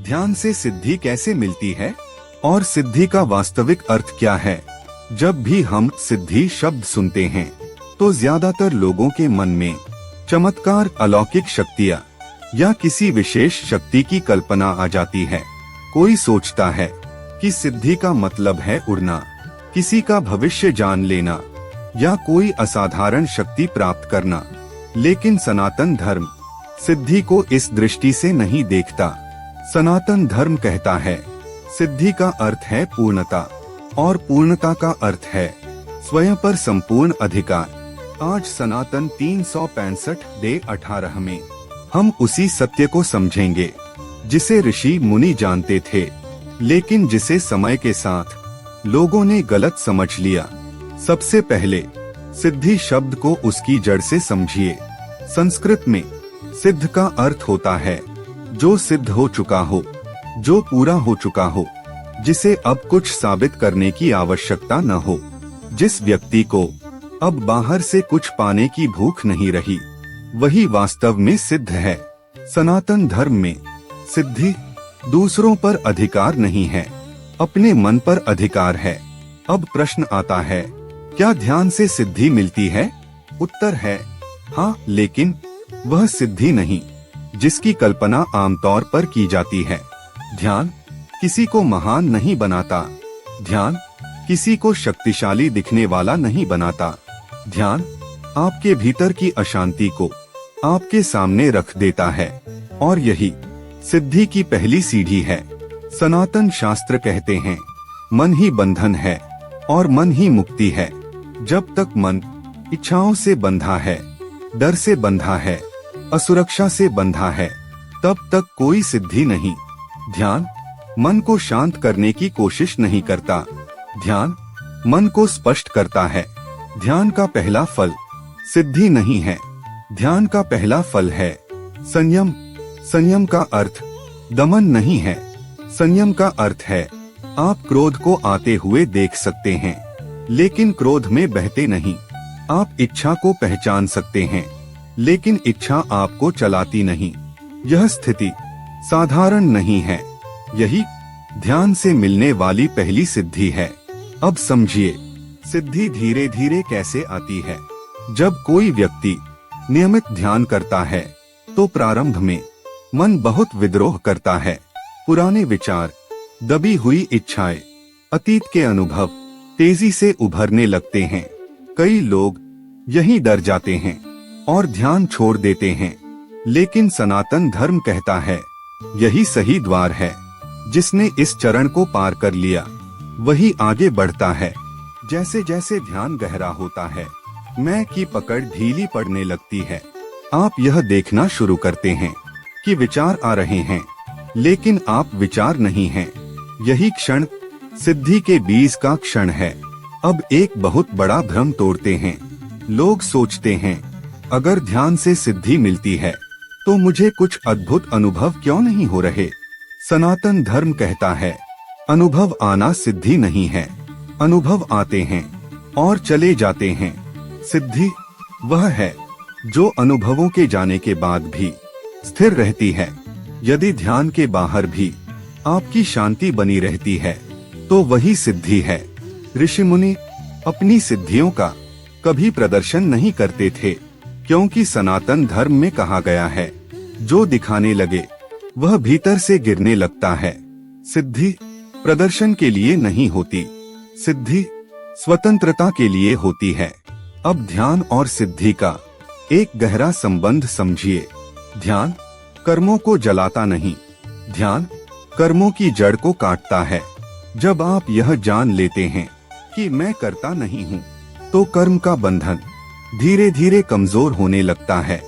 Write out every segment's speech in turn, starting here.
ध्यान से सिद्धि कैसे मिलती है और सिद्धि का वास्तविक अर्थ क्या है? जब भी हम सिद्धि शब्द सुनते हैं तो ज्यादातर लोगों के मन में चमत्कार, अलौकिक शक्तियाँ या किसी विशेष शक्ति की कल्पना आ जाती है। कोई सोचता है कि सिद्धि का मतलब है उड़ना, किसी का भविष्य जान लेना या कोई असाधारण शक्ति प्राप्त करना। लेकिन सनातन धर्म सिद्धि को इस दृष्टि से नहीं देखता। सनातन धर्म कहता है सिद्धि का अर्थ है पूर्णता और पूर्णता का अर्थ है स्वयं पर संपूर्ण अधिकार। आज सनातन 365 डे 18 में हम उसी सत्य को समझेंगे जिसे ऋषि मुनि जानते थे, लेकिन जिसे समय के साथ लोगों ने गलत समझ लिया। सबसे पहले सिद्धि शब्द को उसकी जड़ से समझिए। संस्कृत में सिद्ध का अर्थ होता है जो सिद्ध हो चुका हो, जो पूरा हो चुका हो, जिसे अब कुछ साबित करने की आवश्यकता न हो। जिस व्यक्ति को अब बाहर से कुछ पाने की भूख नहीं रही, वही वास्तव में सिद्ध है। सनातन धर्म में सिद्धि दूसरों पर अधिकार नहीं है, अपने मन पर अधिकार है। अब प्रश्न आता है, क्या ध्यान से सिद्धि मिलती है? उत्तर है हाँ, लेकिन वह सिद्धि नहीं जिसकी कल्पना आमतौर पर की जाती है। ध्यान किसी को महान नहीं बनाता, ध्यान किसी को शक्तिशाली दिखने वाला नहीं बनाता। ध्यान आपके भीतर की अशांति को आपके सामने रख देता है और यही सिद्धि की पहली सीढ़ी है। सनातन शास्त्र कहते हैं मन ही बंधन है और मन ही मुक्ति है। जब तक मन इच्छाओं से बंधा है, डर से बंधा है, असुरक्षा से बंधा है, तब तक कोई सिद्धि नहीं। ध्यान मन को शांत करने की कोशिश नहीं करता, ध्यान मन को स्पष्ट करता है। ध्यान का पहला फल सिद्धि नहीं है, ध्यान का पहला फल है संयम। संयम का अर्थ दमन नहीं है, संयम का अर्थ है आप क्रोध को आते हुए देख सकते हैं लेकिन क्रोध में बहते नहीं। आप इच्छा को पहचान सकते हैं लेकिन इच्छा आपको चलाती नहीं। यह स्थिति साधारण नहीं है, यही ध्यान से मिलने वाली पहली सिद्धि है। अब समझिए सिद्धि धीरे धीरे कैसे आती है। जब कोई व्यक्ति नियमित ध्यान करता है तो प्रारंभ में मन बहुत विद्रोह करता है। पुराने विचार, दबी हुई इच्छाएं, अतीत के अनुभव तेजी से उभरने लगते हैं। कई लोग यहीं डर जाते हैं और ध्यान छोड़ देते हैं, लेकिन सनातन धर्म कहता है यही सही द्वार है। जिसने इस चरण को पार कर लिया वही आगे बढ़ता है। जैसे जैसे ध्यान गहरा होता है, मैं की पकड़ ढीली पड़ने लगती है। आप यह देखना शुरू करते हैं कि विचार आ रहे हैं, लेकिन आप विचार नहीं हैं। यही क्षण सिद्धि के बीज का क्षण है। अब एक बहुत बड़ा भ्रम तोड़ते हैं। लोग सोचते हैं अगर ध्यान से सिद्धि मिलती है तो मुझे कुछ अद्भुत अनुभव क्यों नहीं हो रहे। सनातन धर्म कहता है अनुभव आना सिद्धि नहीं है, अनुभव आते हैं और चले जाते हैं। सिद्धि वह है जो अनुभवों के जाने के बाद भी स्थिर रहती है। यदि ध्यान के बाहर भी आपकी शांति बनी रहती है तो वही सिद्धि है। ऋषि मुनि अपनी सिद्धियों का कभी प्रदर्शन नहीं करते थे, क्योंकि सनातन धर्म में कहा गया है जो दिखाने लगे वह भीतर से गिरने लगता है। सिद्धि प्रदर्शन के लिए नहीं होती, सिद्धि स्वतंत्रता के लिए होती है। अब ध्यान और सिद्धि का एक गहरा संबंध समझिए। ध्यान कर्मों को जलाता नहीं, ध्यान कर्मों की जड़ को काटता है। जब आप यह जान लेते हैं कि मैं करता नहीं हूँ, तो कर्म का बंधन धीरे धीरे कमजोर होने लगता है।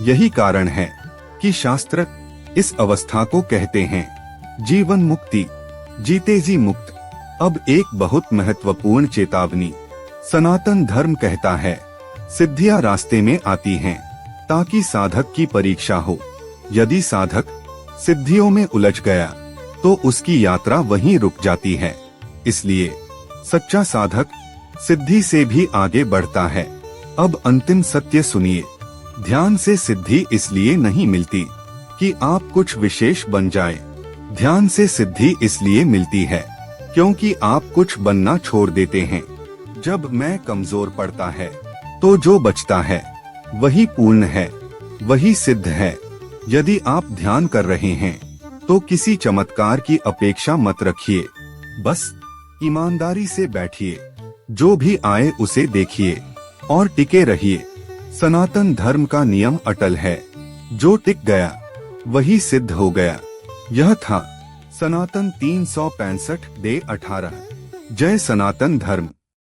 यही कारण है कि शास्त्र इस अवस्था को कहते हैं जीवन मुक्ति, जीते जी मुक्त। अब एक बहुत महत्वपूर्ण चेतावनी। सनातन धर्म कहता है सिद्धियां रास्ते में आती हैं ताकि साधक की परीक्षा हो। यदि साधक सिद्धियों में उलझ गया तो उसकी यात्रा वहीं रुक जाती है। इसलिए सच्चा साधक सिद्धि से भी आगे बढ़ता है। अब अंतिम सत्य सुनिए, ध्यान से सिद्धि इसलिए नहीं मिलती कि आप कुछ विशेष बन जाएं। ध्यान से सिद्धि इसलिए मिलती है क्योंकि आप कुछ बनना छोड़ देते हैं। जब मैं कमजोर पड़ता है तो जो बचता है वही पूर्ण है, वही सिद्ध है। यदि आप ध्यान कर रहे हैं तो किसी चमत्कार की अपेक्षा मत रखिए, बस ईमानदारी से बैठिए, जो भी आए उसे देखिए और टिके रहिए। सनातन धर्म का नियम अटल है, जो टिक गया वही सिद्ध हो गया। यह था सनातन 365 डे 18। जय सनातन धर्म।